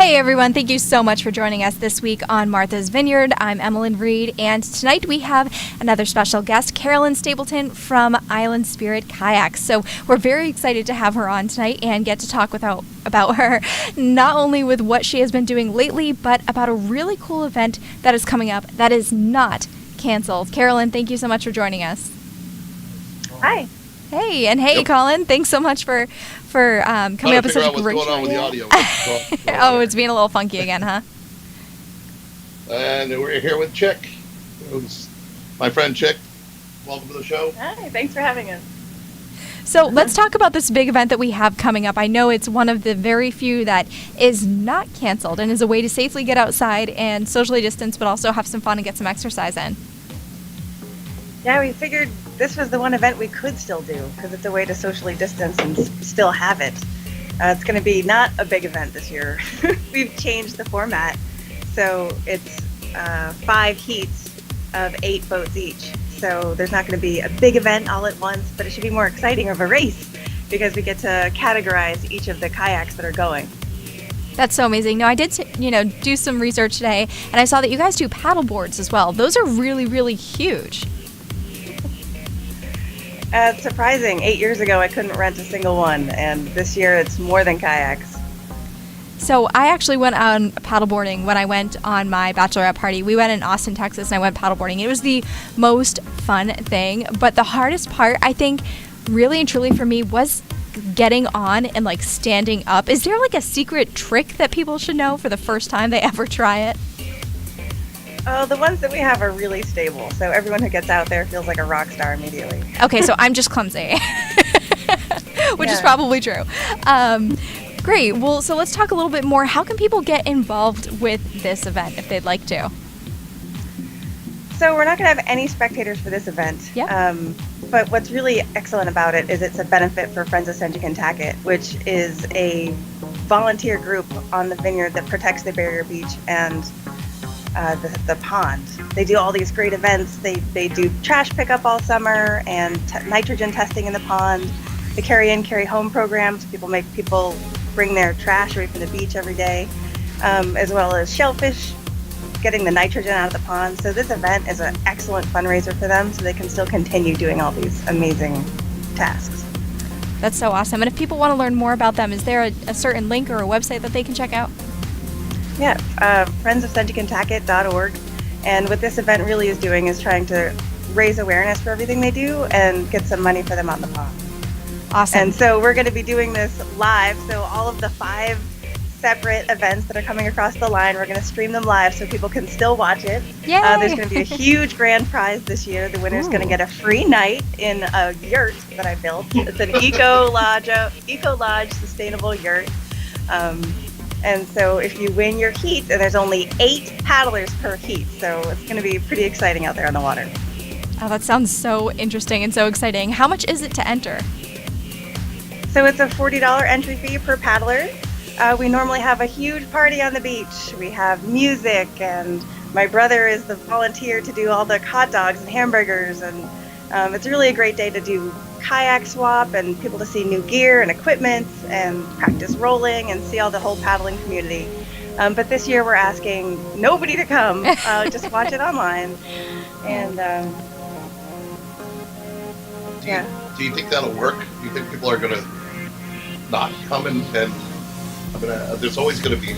Hey everyone, thank you so much for joining us this week on Martha's Vineyard. I'm Emmalyn, Reid, and tonight we have another special guest, Colin Stapleton from Island Spirit Kayaks. So we're very excited to have her on tonight and get to talk about her, not only with what she has been doing lately, but about a really cool event that is coming up that is not canceled. Colin, thank you so much for joining us. Hi. Hey, and hey, yep. Colin, thanks so much for coming up with such a great what's going on with the audio. Oh, it's being a little funky again, huh? And we're here with Chick, who's my friend Chick. Welcome to the show. Hi, thanks for having us. So let's talk about this big event that we have coming up. I know it's one of the very few that is not canceled and is a way to safely get outside and socially distance, but also have some fun and get some exercise in. Yeah, we figured this was the one event we could still do because it's a way to socially distance and still have it. It's going to be not a big event this year. We've changed the format. So it's 5 heats of 8 boats each. So there's not going to be a big event all at once, but it should be more exciting of a race because we get to categorize each of the kayaks that are going. That's so amazing. No, I did, do some research today, and I saw that you guys do paddle boards as well. Those are really, really huge. It's surprising. 8 years ago, I couldn't rent a single one, and this year it's more than kayaks. So I actually went on paddleboarding when I went on my bachelorette party. We went in Austin, Texas, and I went paddleboarding. It was the most fun thing, but the hardest part, I think, really and truly for me was getting on and standing up. Is there a secret trick that people should know for the first time they ever try it? Oh, the ones that we have are really stable, so everyone who gets out there feels like a rock star immediately. Okay, so I'm just clumsy, which is probably true. Great. Well, so let's talk a little bit more. How can people get involved with this event if they'd like to? So we're not going to have any spectators for this event. Yep. But what's really excellent about it is it's a benefit for Friends of Kentucky, which is a volunteer group on the Vineyard that protects the barrier beach and the pond. They do all these great events. They do trash pickup all summer and nitrogen testing in the pond. The carry in, carry home programs. People bring their trash away from the beach every day, as well as shellfish, getting the nitrogen out of the pond. So this event is an excellent fundraiser for them so they can still continue doing all these amazing tasks. That's so awesome. And if people want to learn more about them, is there a certain link or a website that they can check out? Yeah, friendsofcentukentucket.org. And what this event really is doing is trying to raise awareness for everything they do and get some money for them on the pond. Awesome. And so we're going to be doing this live. So all of the 5 separate events that are coming across the line, we're going to stream them live so people can still watch it. Yay! There's going to be a huge grand prize this year. The winner's going to get a free night in a yurt that I built. It's an Eco Lodge sustainable yurt. And so if you win your heat, and there's only 8 paddlers per heat, so it's going to be pretty exciting out there on the water. Oh, that sounds so interesting and so exciting. How much is it to enter? So it's a $40 entry fee per paddler. We normally have a huge party on the beach. We have music, and my brother is the volunteer to do all the hot dogs and hamburgers, and it's really a great day to do kayak swap and people to see new gear and equipment and practice rolling and see all the whole paddling community. But this year we're asking nobody to come, just watch it online. And Do you think that'll work? Do you think people are going to not come and there's always going to be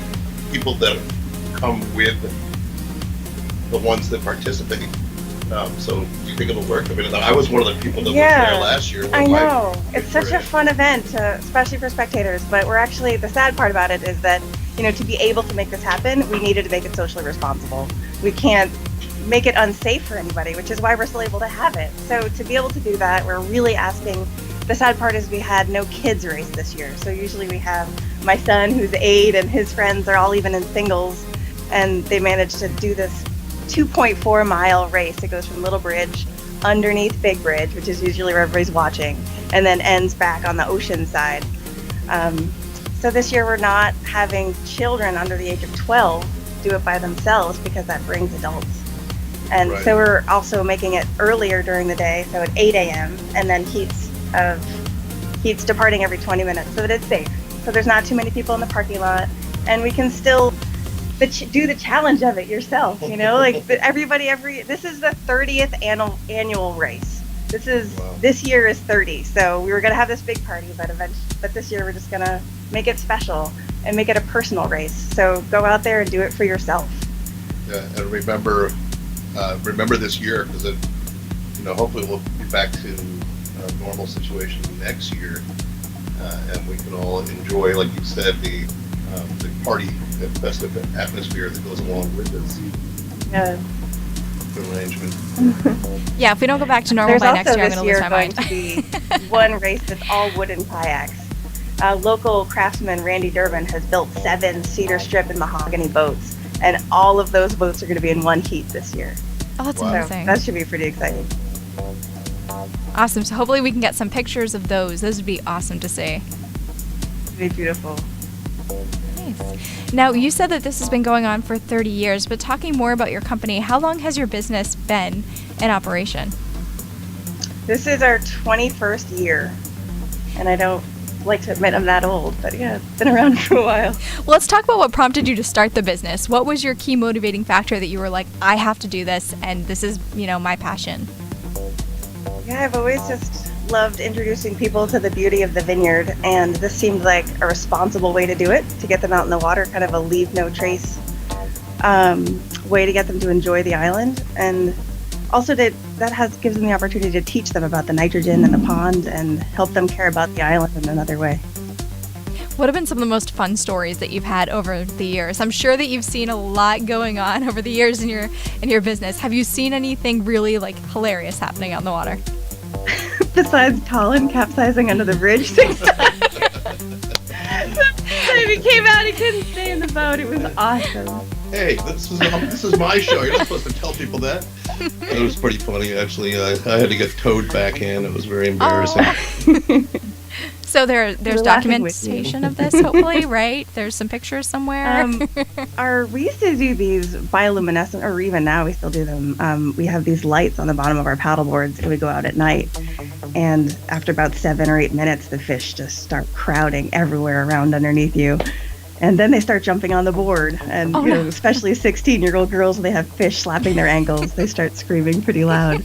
people that come with the ones that participate. So do you think it'll work? I mean, I was one of the people that was there last year. I know. It's such a fun event, especially for spectators. But the sad part about it is that, to be able to make this happen, we needed to make it socially responsible. We can't make it unsafe for anybody, which is why we're still able to have it. So to be able to do that, we're really asking. The sad part is we had no kids race this year. So usually we have my son who's 8 and his friends are all even in singles, and they managed to do this 2.4 mile race. It goes from Little Bridge underneath Big Bridge, which is usually where everybody's watching, and then ends back on the ocean side. So this year we're not having children under the age of 12 do it by themselves because that brings adults. And so we're also making it earlier during the day, so at 8 a.m., and then heats departing every 20 minutes so that it's safe. So there's not too many people in the parking lot, and we can still do the challenge of it yourself, like this is the 30th annual race. This year is 30, so we were going to have this big party, but this year we're just going to make it special and make it a personal race. So go out there and do it for yourself. Yeah, and remember this year, because hopefully we'll be back to a normal situation next year, and we can all enjoy, like you said, the party and festive atmosphere that goes along with this arrangement. Yeah, if we don't go back to normal by next year, I'm going to lose my mind. There's also this year going to be one race that's all wooden kayaks. Local craftsman Randy Durbin has built 7 cedar strip and mahogany boats, and all of those boats are going to be in one heat this year. Oh, that's Wow. amazing. So that should be pretty exciting. Awesome. So hopefully we can get some pictures of those. Those would be awesome to see. It'd be beautiful. Nice. Now, you said that this has been going on for 30 years, but talking more about your company, how long has your business been in operation? This is our 21st year, and I don't like to admit I'm that old, but yeah, it's been around for a while. Well, let's talk about what prompted you to start the business. What was your key motivating factor that you were like, I have to do this, and this is, my passion? Yeah, I've always just loved introducing people to the beauty of the vineyard, and this seemed like a responsible way to do it, to get them out in the water, kind of a leave no trace way to get them to enjoy the island, and also gives them the opportunity to teach them about the nitrogen in the pond and help them care about the island in another way. What have been some of the most fun stories that you've had over the years? I'm sure that you've seen a lot going on over the years in your business. Have you seen anything really hilarious happening out in the water? Besides Colin capsizing under the bridge 6 times. He came out, he couldn't stay in the boat. It was awesome. Hey, this is my show. You're not supposed to tell people that. It was pretty funny, actually. I had to get towed back in. It was very embarrassing. Oh. So there's documentation of this, hopefully, right? There's some pictures somewhere. We used to do these bioluminescent, or even now we still do them. We have these lights on the bottom of our paddle boards, and we go out at night. And after about 7 or 8 minutes, the fish just start crowding everywhere around underneath you. And then they start jumping on the board. And especially 16-year-old girls, they have fish slapping their ankles. They start screaming pretty loud.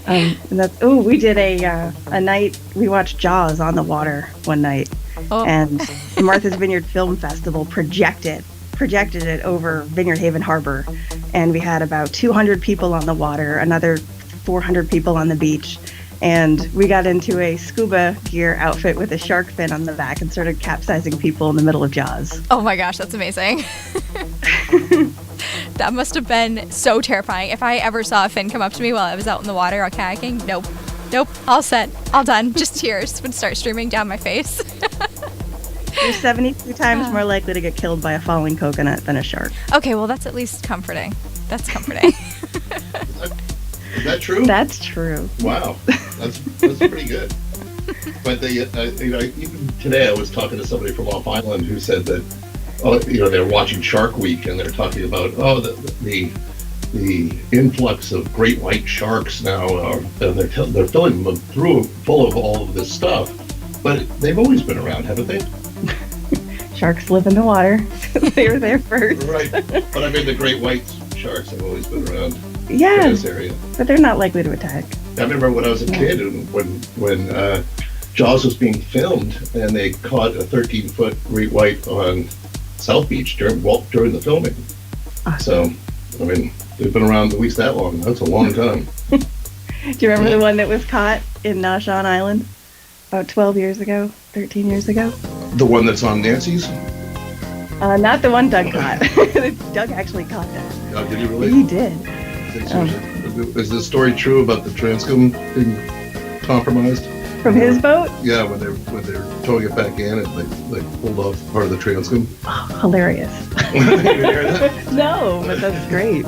We did a night, we watched Jaws on the water one night. Oh. And the Martha's Vineyard Film Festival projected it over Vineyard Haven Harbor. And we had about 200 people on the water, another 400 people on the beach. And we got into a scuba gear outfit with a shark fin on the back and started capsizing people in the middle of Jaws. Oh my gosh, that's amazing. That must have been so terrifying. If I ever saw a fin come up to me while I was out in the water or kayaking, nope, all set, all done. Just tears would start streaming down my face. You're 72 times more likely to get killed by a falling coconut than a shark. Okay, well, that's at least comforting. That's comforting. Is that true? That's true. Wow, that's pretty good. But even today I was talking to somebody from off island who said that they're watching Shark Week and they're talking about the influx of great white sharks now, and they're filling them full of all of this stuff. But they've always been around, haven't they? Sharks live in the water. They were there first. Right, but I mean the great white sharks have always been around. Yeah, in this area. But they're not likely to attack. I remember when I was a kid, and when Jaws was being filmed, and they caught a 13-foot great white on South Beach during the filming. Awesome. So, I mean, they've been around at least that long. That's a long time. Do you remember the one that was caught in Nashawn Island about 12 years ago, 13 years ago? The one that's on Nancy's? Not the one Doug caught. Doug actually caught that. Oh, did he really? He did. Is the story true about the transcom being compromised? From his boat? Yeah, when they're towing it back in, they pulled off part of the transcom. Oh, hilarious. You hear that? No, but that's great.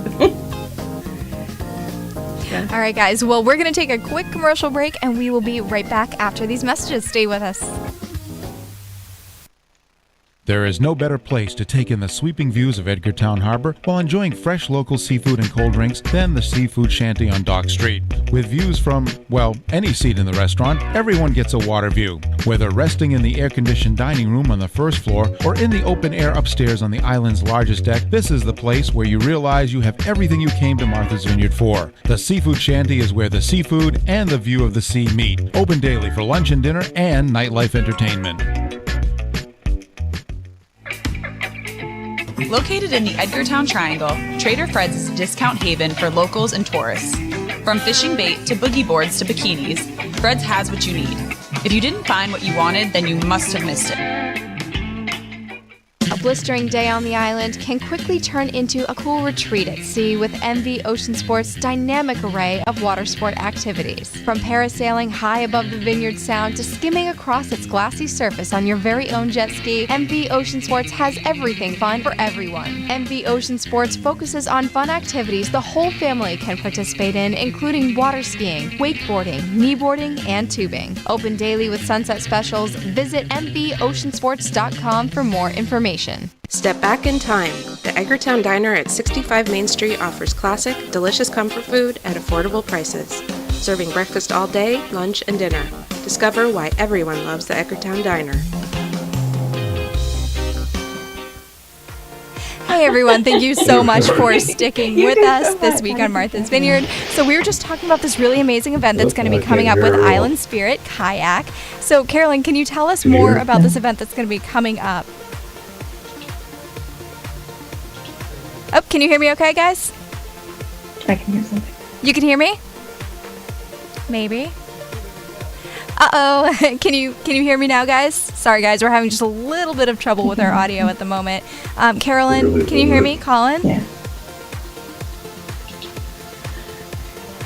Yeah. All right, guys. Well, we're going to take a quick commercial break, and we will be right back after these messages. Stay with us. There is no better place to take in the sweeping views of Edgartown Harbor while enjoying fresh local seafood and cold drinks than the Seafood Shanty on Dock Street. With views from, well, any seat in the restaurant, everyone gets a water view. Whether resting in the air-conditioned dining room on the first floor or in the open air upstairs on the island's largest deck, this is the place where you realize you have everything you came to Martha's Vineyard for. The Seafood Shanty is where the seafood and the view of the sea meet. Open daily for lunch and dinner and nightlife entertainment. Located in the Edgartown Triangle, Trader Fred's is a discount haven for locals and tourists. From fishing bait to boogie boards to bikinis, Fred's has what you need. If you didn't find what you wanted, then you must have missed it. A blistering day on the island can quickly turn into a cool retreat at sea with MV Ocean Sports' dynamic array of water sport activities. From parasailing high above the Vineyard Sound to skimming across its glassy surface on your very own jet ski, MV Ocean Sports has everything fun for everyone. MV Ocean Sports focuses on fun activities the whole family can participate in, including water skiing, wakeboarding, kneeboarding, and tubing. Open daily with sunset specials. Visit mvoceansports.com for more information. Step back in time. The Edgartown Diner at 65 Main Street offers classic, delicious comfort food at affordable prices. Serving breakfast all day, lunch, and dinner. Discover why everyone loves the Edgartown Diner. Hey everyone, thank you so much for sticking with us this week on Martha's Vineyard. So we were just talking about this really amazing event that's going to be coming up with Island Spirit Kayak. So Carolyn, can you tell us more about this event that's going to be coming up? Oh, can you hear me okay, guys? I can hear something. You can hear me? Maybe. Uh-oh. Can you hear me now, guys? Sorry, guys. We're having just a little bit of trouble with our audio at the moment. Carolyn, can you hear me? Colin? Yeah.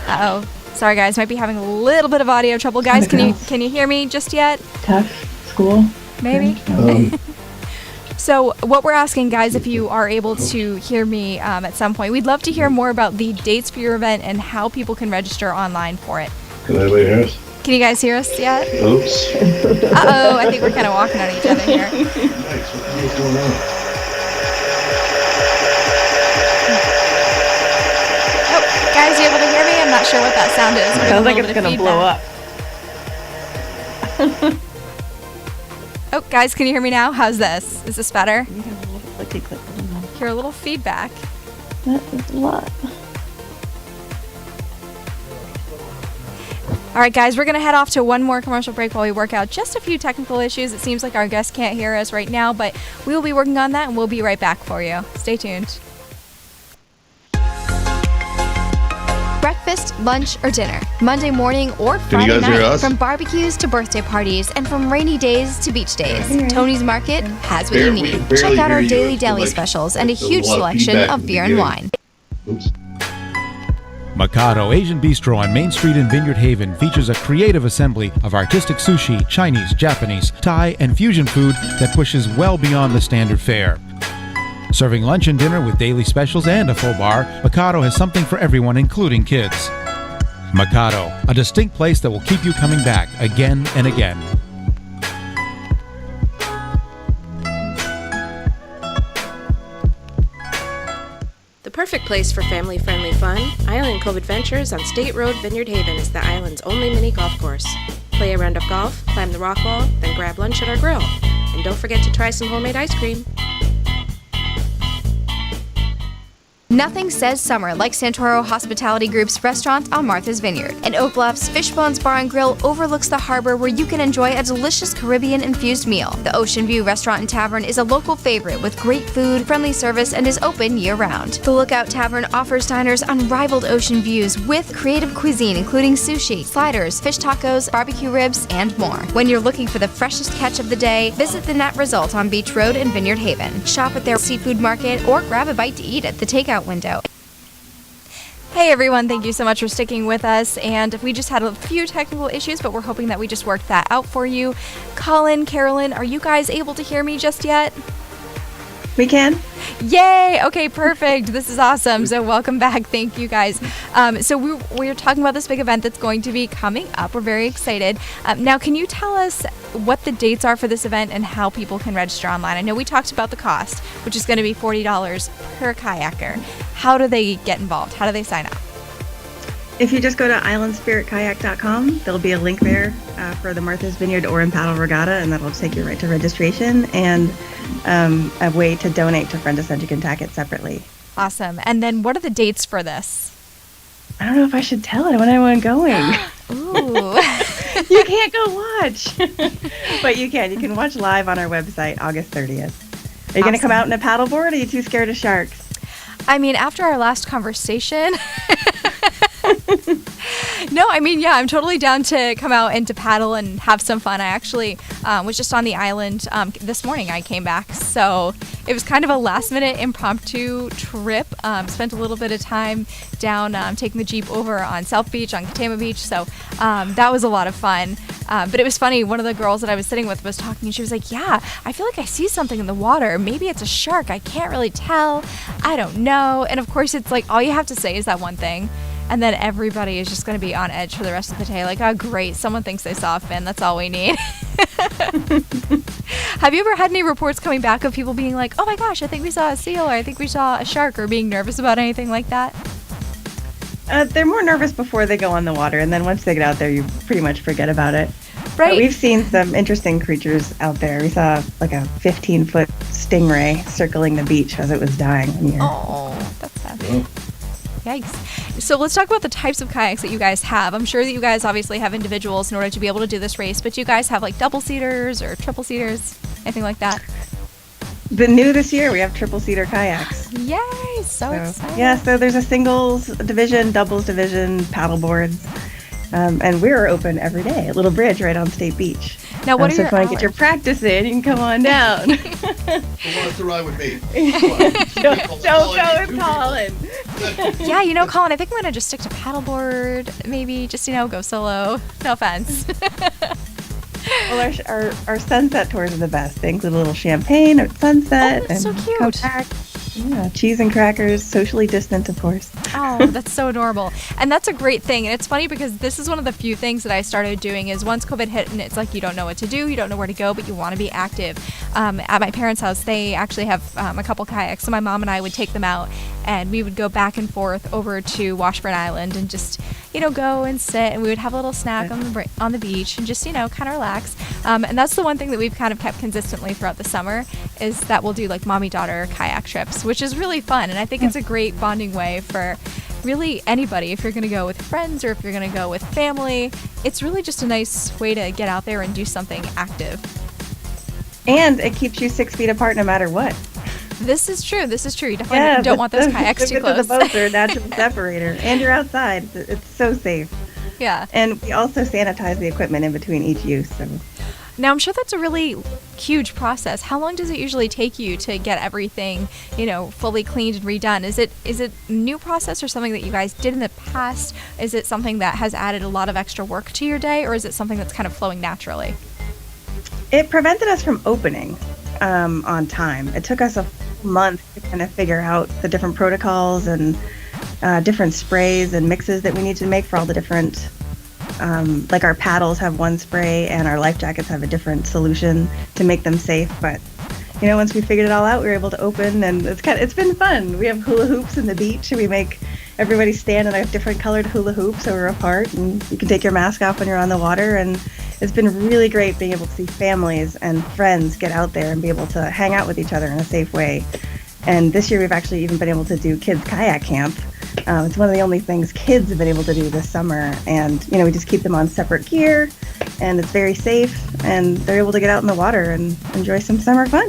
Uh-oh. Sorry, guys. Might be having a little bit of audio trouble. Guys, can you hear me just yet? Tough school. Maybe. So what we're asking, guys, if you are able to hear me at some point, we'd love to hear more about the dates for your event and how people can register online for it. Can anybody hear us? Can you guys hear us yet? Oops. Uh-oh, I think we're kind of walking on each other here. What's going on? Oh, guys, you able to hear me? I'm not sure what that sound is. Sounds like it's gonna blow up. Oh, guys, can you hear me now? How's this? Is this better? You have a little clicky click going on. Hear a little feedback. That is a lot. All right, guys, we're going to head off to one more commercial break while we work out just a few technical issues. It seems like our guests can't hear us right now, but we will be working on that, and we'll be right back for you. Stay tuned. Breakfast, lunch, or dinner, Monday morning or Friday night, from barbecues to birthday parties, and from rainy days to beach days, Tony's Market has what you need. Check out our daily deli specials and a huge selection of beer and wine. Oops. Mikado Asian Bistro on Main Street in Vineyard Haven features a creative assembly of artistic sushi, Chinese, Japanese, Thai, and fusion food that pushes well beyond the standard fare. Serving lunch and dinner with daily specials and a full bar, Mikado has something for everyone, including kids. Mikado, a distinct place that will keep you coming back again and again. The perfect place for family-friendly fun, Island Cove Adventures on State Road, Vineyard Haven is the island's only mini golf course. Play a round of golf, climb the rock wall, then grab lunch at our grill. And don't forget to try some homemade ice cream. Nothing says summer like Santoro Hospitality Group's restaurant on Martha's Vineyard. And Oak Bluff's Fishbones Bar and Grill overlooks the harbor where you can enjoy a delicious Caribbean-infused meal. The Ocean View Restaurant and Tavern is a local favorite with great food, friendly service, and is open year-round. The Lookout Tavern offers diners unrivaled ocean views with creative cuisine including sushi, sliders, fish tacos, barbecue ribs, and more. When you're looking for the freshest catch of the day, visit the Net Result on Beach Road in Vineyard Haven. Shop at their seafood market or grab a bite to eat at the takeout window. Hey everyone, thank you so much for sticking with us, and we just had a few technical issues, but we're hoping that we just worked that out for you. Colin, Carolyn, are you guys able to hear me just yet? We can. Yay! Okay, perfect. This is awesome. So welcome back. Thank you guys. So we're talking about this big event that's going to be coming up. We're very excited. Now, can you tell us what the dates are for this event and how people can register online? I know we talked about the cost, which is going to be $40 per kayaker. How do they get involved? How do they sign up? If you just go to islandspiritkayak.com, there'll be a link there for the Martha's Vineyard Oar and Paddle Regatta, and that'll take you right to registration and a way to donate to Friend of Century Kentucky separately. Awesome. And then what are the dates for this? I don't know if I should tell anyone going. Ooh. You can't go watch. But you can. You can watch live on our website August 30th. Are you going to come out in a paddleboard, or are you too scared of sharks? I mean, after our last conversation... No, I mean, yeah, I'm totally down to come out and to paddle and have some fun. I actually was just on the island this morning. I came back, so it was kind of a last-minute impromptu trip. Spent a little bit of time down taking the Jeep over on South Beach, on Katama Beach, so that was a lot of fun. But it was funny, one of the girls that I was sitting with was talking, and she was like, yeah, I feel like I see something in the water. Maybe it's a shark. I can't really tell. I don't know. And of course, it's like all you have to say is that one thing. And then everybody is just going to be on edge for the rest of the day. Like, oh, great. Someone thinks they saw a fin. That's all we need. Have you ever had any reports coming back of people being like, oh, my gosh, I think we saw a seal, or I think we saw a shark, or being nervous about anything like that? They're more nervous before they go on the water. And then once they get out there, you pretty much forget about it. Right. But we've seen some interesting creatures out there. We saw like a 15-foot stingray circling the beach as it was dying. Oh, that's sad. Yikes. So let's talk about the types of kayaks that you guys have. I'm sure that you guys obviously have individuals in order to be able to do this race, but you guys have like double-seaters or triple-seaters, anything like that? The new this year, we have triple-seater kayaks. Yay! So excited. Yeah, so there's a singles division, doubles division, paddle boards. And we're open every day at Little Bridge right on State Beach. Now, what are so your if you want hours? to get your practice in, you can come on down. Who wants to ride with me? Don't go with Colin. Yeah, Colin, I think I'm going to just stick to paddleboard, maybe just, go solo. No offense. Well, our sunset tours are the best. They include a little champagne at sunset. Oh, that's and so cute. come back. Yeah, cheese and crackers, socially distant, of course. Oh, that's so adorable. And that's a great thing. And it's funny because this is one of the few things that I started doing is once COVID hit and it's like you don't know what to do, you don't know where to go, but you want to be active. At my parents' house, they actually have a couple kayaks. So my mom and I would take them out and we would go back and forth over to Washburn Island and just, go and sit, and we would have a little snack on the beach and just, kind of relax. And that's the one thing that we've kind of kept consistently throughout the summer is that we'll do like mommy-daughter kayak trips, which is really fun. And I think it's a great bonding way for really anybody. If you're going to go with friends or if you're going to go with family, it's really just a nice way to get out there and do something active. And it keeps you 6 feet apart no matter what. This is true. You definitely don't want those kayaks too close. The boats are a natural separator. And you're outside. It's so safe. Yeah. And we also sanitize the equipment in between each use. So. Now, I'm sure that's a really huge process. How long does it usually take you to get everything, fully cleaned and redone? Is it a new process or something that you guys did in the past? Is it something that has added a lot of extra work to your day, or is it something that's kind of flowing naturally? It prevented us from opening on time. It took us a month to kind of figure out the different protocols and different sprays and mixes that we need to make for all the different like our paddles have one spray and our life jackets have a different solution to make them safe. But once we figured it all out, we were able to open, and it's been fun. We have hula hoops in the beach, and we make everybody stand in a different colored hula hoop so we're apart, and you can take your mask off when you're on the water. And it's been really great being able to see families and friends get out there and be able to hang out with each other in a safe way. And this year we've actually even been able to do kids kayak camp. It's one of the only things kids have been able to do this summer. And, we just keep them on separate gear, and it's very safe, and they're able to get out in the water and enjoy some summer fun.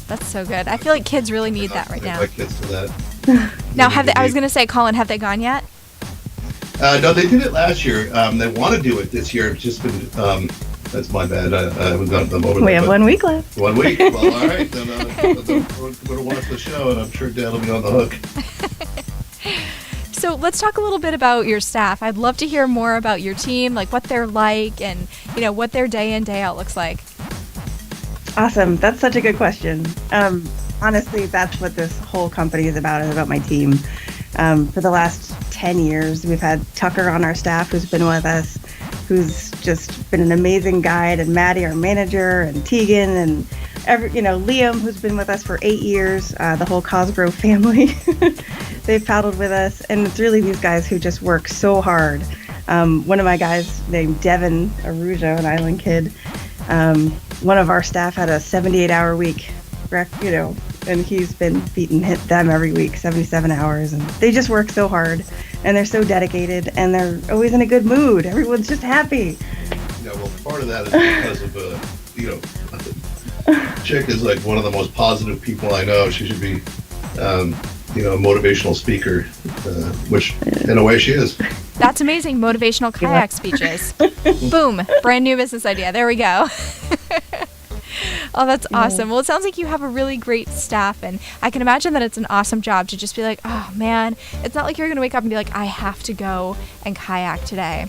That's so good. I feel like kids really need that right now. My kids do that. Now, I was going to say, Colin, have they gone yet? No, they did it last year. They want to do it this year. It's just been, that's my bad. I haven't gotten them over there. We have 1 week left. 1 week? Well, all right. Then we're going to watch the show, and I'm sure Dad will be on the hook. So let's talk a little bit about your staff. I'd love to hear more about your team, like what they're like and, what their day in, day out looks like. Awesome. That's such a good question. honestly, that's what this whole company is about my team. For the last 10 years, we've had Tucker on our staff who's been with us, who's just been an amazing guide, and Maddie, our manager, and Tegan, and Liam, who's been with us for 8 years, the whole Cosgrove family. They've paddled with us, and it's really these guys who just work so hard. One of my guys named Devin Arujo, an island kid, one of our staff had a 78-hour week, and he's been hit them every week, 77 hours, and they just work so hard, and they're so dedicated, and they're always in a good mood. Everyone's just happy. Yeah, well, part of that is because of, Chick is like one of the most positive people I know. She should be, a motivational speaker, which in a way she is. That's amazing. Motivational kayak speeches. Boom. Brand new business idea. There we go. Oh, that's awesome. Well, it sounds like you have a really great staff, and I can imagine that it's an awesome job to just be like, oh man, it's not like you're going to wake up and be like, I have to go and kayak today.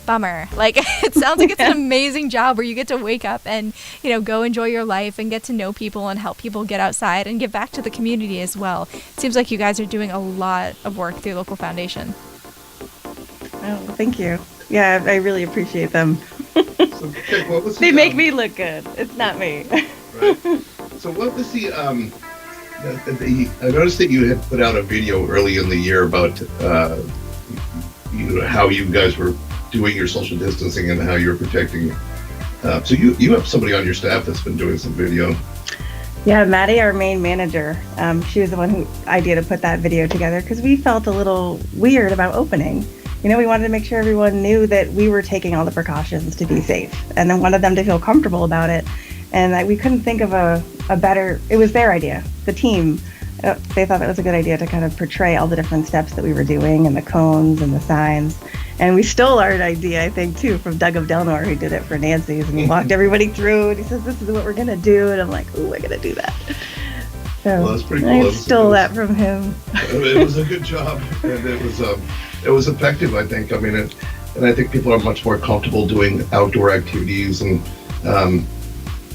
Bummer. Like, it sounds like it's an amazing job where you get to wake up and, go enjoy your life and get to know people and help people get outside and give back to the community as well. It seems like you guys are doing a lot of work through local foundation. Oh, thank you. Yeah, I really appreciate them. So, Chick, what was They make me look good. It's not me. Right. So what was I noticed that you had put out a video early in the year about how you guys were doing your social distancing and how you're protecting. So you have somebody on your staff that's been doing some video. Yeah, Maddie, our main manager, she was the one who idea to put that video together because we felt a little weird about opening. We wanted to make sure everyone knew that we were taking all the precautions to be safe, and then wanted them to feel comfortable about it. And that we couldn't think of a better, it was their idea, the team. They thought that was a good idea to kind of portray all the different steps that we were doing and the cones and the signs. And we stole our idea, I think, too, from Doug of Delnor, who did it for Nancy's, and he walked everybody through, and he says, this is what we're going to do. And I'm like, ooh, I got to do that. So Well, that's pretty cool. I stole that from him. It was a good job, and it was effective, I think. I mean, and I think people are much more comfortable doing outdoor activities, and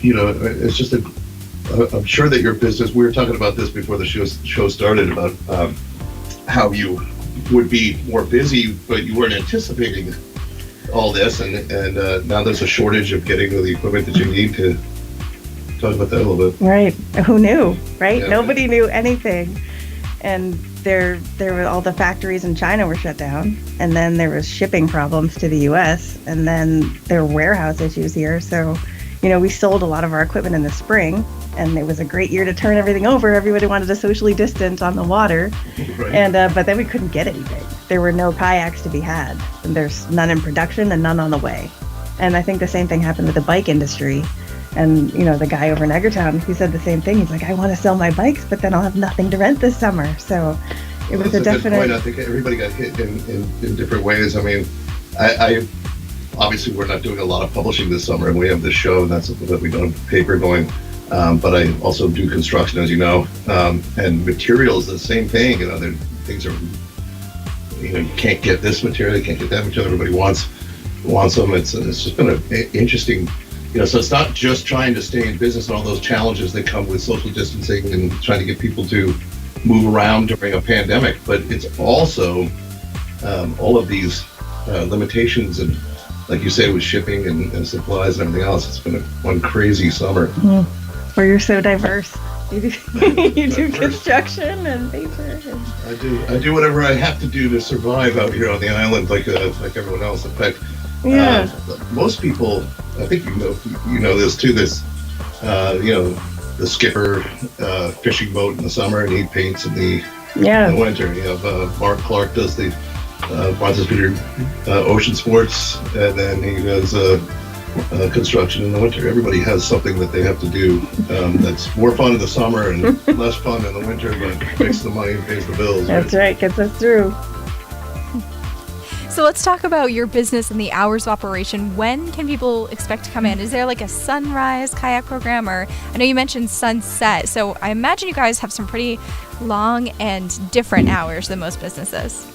it's just I'm sure that your business. We were talking about this before the show started about how you would be more busy, but you weren't anticipating all this, and now there's a shortage of getting the equipment that you need to. Talk about that a little bit. Right. Who knew, right? Yeah. Nobody knew anything. And there were all the factories in China were shut down, and then there was shipping problems to the US, and then there were warehouse issues here. So, we sold a lot of our equipment in the spring, and it was a great year to turn everything over. Everybody wanted to socially distance on the water. Right. And but then we couldn't get anything. There were no kayaks to be had, and there's none in production and none on the way. And I think the same thing happened with the bike industry. And, the guy over in Eggertown, he said the same thing. He's like, I want to sell my bikes, but then I'll have nothing to rent this summer. So it was a definite... Good point. I think everybody got hit in different ways. I mean, I obviously we're not doing a lot of publishing this summer, and we have this show, and that's something that we don't have paper going. But I also do construction, as you know, and materials, the same thing. There things are, you can't get this material, you can't get that material. Everybody wants them. It's just been an interesting. So it's not just trying to stay in business and all those challenges that come with social distancing and trying to get people to move around during a pandemic, but it's also all of these limitations and, like you say, with shipping and supplies and everything else. It's been one crazy summer. Where you're so diverse. You do construction and paper. I do whatever I have to do to survive out here on the island, like everyone else. In fact, most people, I think you know this too. This, the skipper fishing boat in the summer, and he paints in the winter. You have Mark Clark does the Martha's Vineyard ocean sports, and then he does construction in the winter. Everybody has something that they have to do that's more fun in the summer and less fun in the winter, but makes the money and pays the bills. That's right, gets us through. So let's talk about your business and the hours of operation. When can people expect to come in? Is there like a sunrise kayak program, or I know you mentioned sunset, so I imagine you guys have some pretty long and different hours than most businesses.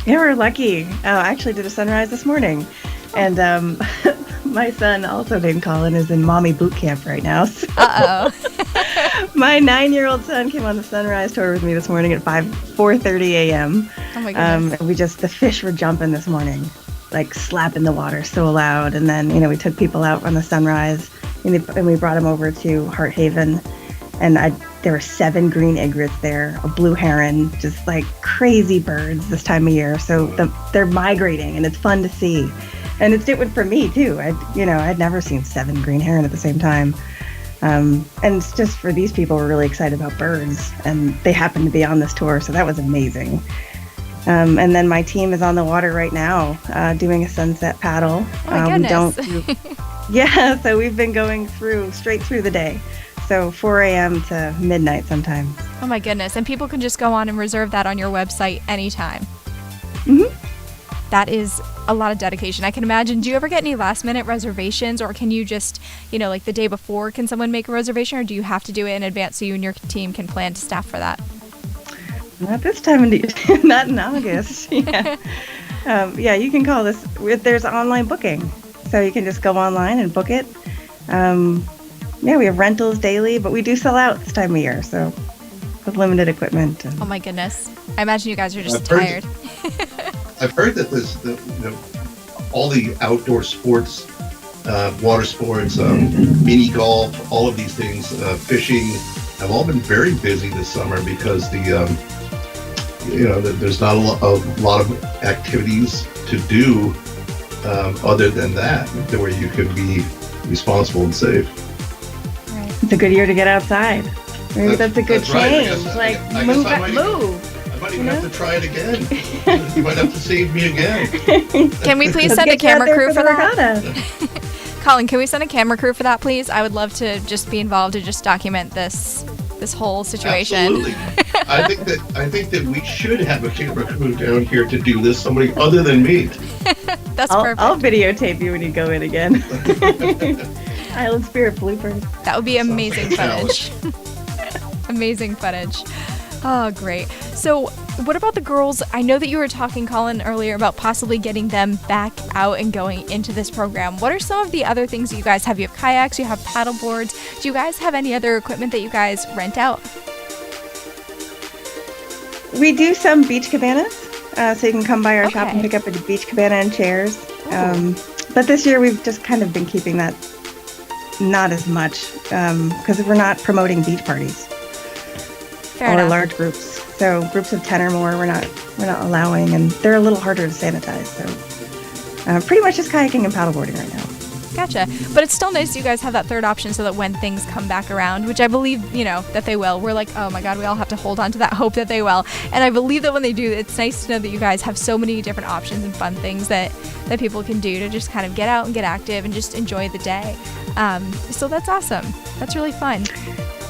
Yeah, we're lucky. I actually did a sunrise this morning, and my son, also named Colin, is in mommy boot camp right now. So. Uh-oh. My 9-year-old son came on the sunrise tour with me this morning at 4:30 a.m. Oh my goodness. The fish were jumping this morning, like slapping the water so loud. And then, we took people out on the sunrise and we brought them over to Heart Haven. And there were 7 green egrets there, a blue heron, just like crazy birds this time of year. So they're migrating and it's fun to see. And it's different for me too. I'd never seen 7 green heron at the same time. And it's just for these people who are really excited about birds, and they happen to be on this tour, so that was amazing. And then my team is on the water right now, doing a sunset paddle. Oh my goodness. So we've been going straight through the day. So 4 a.m. to midnight sometimes. Oh my goodness. And people can just go on and reserve that on your website anytime. Mm-hmm. That is a lot of dedication. I can imagine. Do you ever get any last minute reservations, or can you just, like the day before, can someone make a reservation, or do you have to do it in advance so you and your team can plan to staff for that? Not this time of not in August. Yeah. You can call this. There's online booking, so you can just go online and book it. We have rentals daily, but we do sell out this time of year, so with limited equipment. Oh my goodness! I imagine you guys are just tired. I've heard that all the outdoor sports, water sports, mini golf, all of these things, fishing, have all been very busy this summer because there's not a lot of activities to do other than that, where you can be responsible and safe. It's a good year to get outside. Maybe that's a good change. Right. I might even have to try it again. You might have to save me again. Can we please send a camera crew for that? Colin, can we send a camera crew for that, please? I would love to just be involved and just document this whole situation. Absolutely. I think that we should have a camera crew down here to do this. Somebody other than me. That's perfect. I'll videotape you when you go in again. Island Spirit bloopers. That would be amazing footage. Amazing footage. Oh, great. So what about the girls? I know that you were talking, Colin, earlier about possibly getting them back out and going into this program. What are some of the other things that you guys have? You have kayaks, you have paddle boards. Do you guys have any other equipment that you guys rent out? We do some beach cabanas, so you can come by our shop and pick up a beach cabana and chairs. But this year we've just kind of been keeping that not as much because we're not promoting beach parties. Fair enough. Large groups. So groups of 10 or more, we're not allowing, and they're a little harder to sanitize. So pretty much just kayaking and paddleboarding right now. Gotcha. But it's still nice you guys have that third option so that when things come back around, which I believe, that they will, we're like, oh my God, we all have to hold on to that hope that they will. And I believe that when they do, it's nice to know that you guys have so many different options and fun things that people can do to just kind of get out and get active and just enjoy the day. So that's awesome. That's really fun.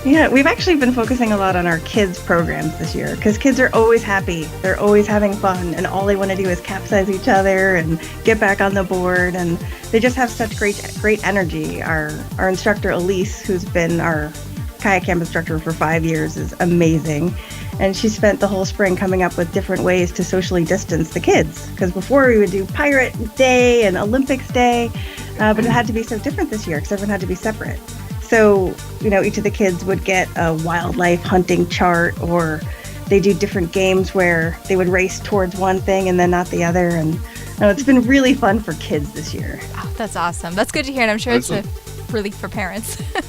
Yeah, we've actually been focusing a lot on our kids' programs this year because kids are always happy. They're always having fun, and all they want to do is capsize each other and get back on the board, and they just have such great energy. Our instructor, Elise, who's been our kayak camp instructor for 5 years, is amazing. And she spent the whole spring coming up with different ways to socially distance the kids. Because before we would do Pirate Day and Olympics Day, but it had to be so different this year because everyone had to be separate. So, each of the kids would get a wildlife hunting chart, or they do different games where they would race towards one thing and then not the other. And it's been really fun for kids this year. Oh, that's awesome. That's good to hear, and I'm sure it's a relief for parents. I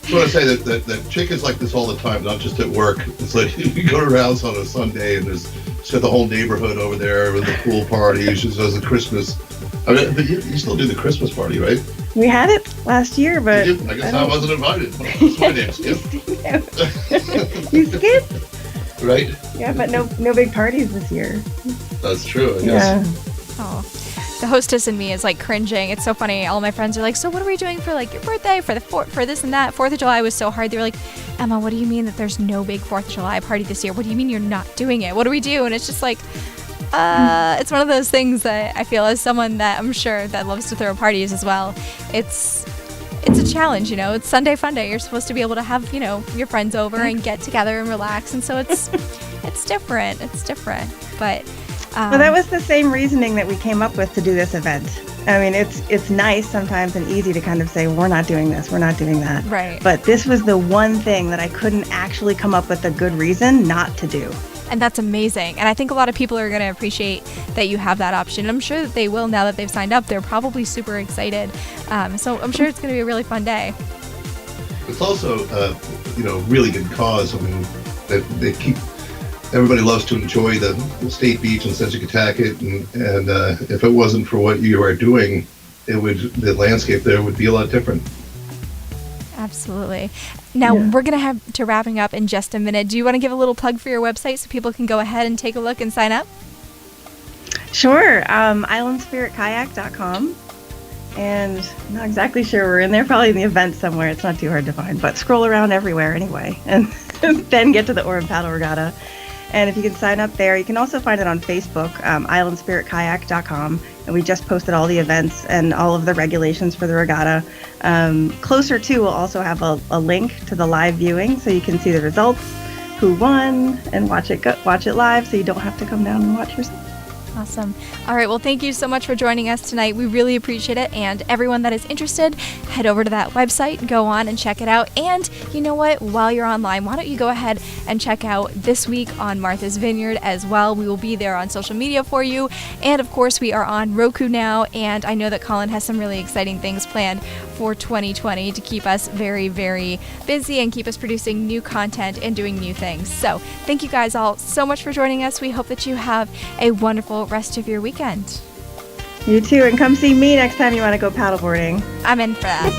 just want to say that Chick is like this all the time, not just at work. It's like you go to her house on a Sunday and she's got the whole neighborhood over there with the pool party. She does the Christmas. But you still do the Christmas party, right? We had it last year, but I guess I wasn't invited. That's my name, Skip. You skipped? Right? Yeah, but no big parties this year. That's true, I guess. Yeah. Oh, the hostess in me is like cringing. It's so funny. All my friends are like, so what are we doing for like your birthday, for this and that? 4th of July was so hard. They were like, Emma, what do you mean that there's no big 4th of July party this year? What do you mean you're not doing it? What do we do? And it's just like, it's one of those things that I feel as someone that I'm sure that loves to throw parties as well. It's a challenge, It's Sunday fun day. You're supposed to be able to have, your friends over and get together and relax. And so it's different. It's different. But well, that was the same reasoning that we came up with to do this event. I mean, it's nice sometimes and easy to kind of say, we're not doing this, we're not doing that. Right. But this was the one thing that I couldn't actually come up with a good reason not to do. And that's amazing. And I think a lot of people are going to appreciate that you have that option. I'm sure that they will now that they've signed up. They're probably super excited. So I'm sure it's going to be a really fun day. It's also, really good cause. I mean, they keep. Everybody loves to enjoy the state beach in Sensicattacket, and if it wasn't for what you are doing, the landscape there would be a lot different. Absolutely. Now, we're going to have to wrapping up in just a minute. Do you want to give a little plug for your website so people can go ahead and take a look and sign up? Sure. islandspiritkayak.com. And I'm not exactly sure we're in there, probably in the event somewhere. It's not too hard to find, but scroll around everywhere anyway, and then get to the Oar and Paddle Regatta. And if you can sign up there, you can also find it on Facebook, islandspiritkayak.com. And we just posted all the events and all of the regulations for the regatta. Closer to, we'll also have a link to the live viewing, so you can see the results, who won, and watch it live, so you don't have to come down and watch yourself. Awesome. All right. Well, thank you so much for joining us tonight. We really appreciate it. And everyone that is interested, head over to that website, go on and check it out. And you know what? While you're online, why don't you go ahead and check out This Week on Martha's Vineyard as well. We will be there on social media for you. And of course, we are on Roku now. And I know that Colin has some really exciting things planned for 2020 to keep us very, very busy and keep us producing new content and doing new things. So thank you guys all so much for joining us. We hope that you have a wonderful rest of your weekend. You too, and come see me next time you want to go paddleboarding. I'm in for that.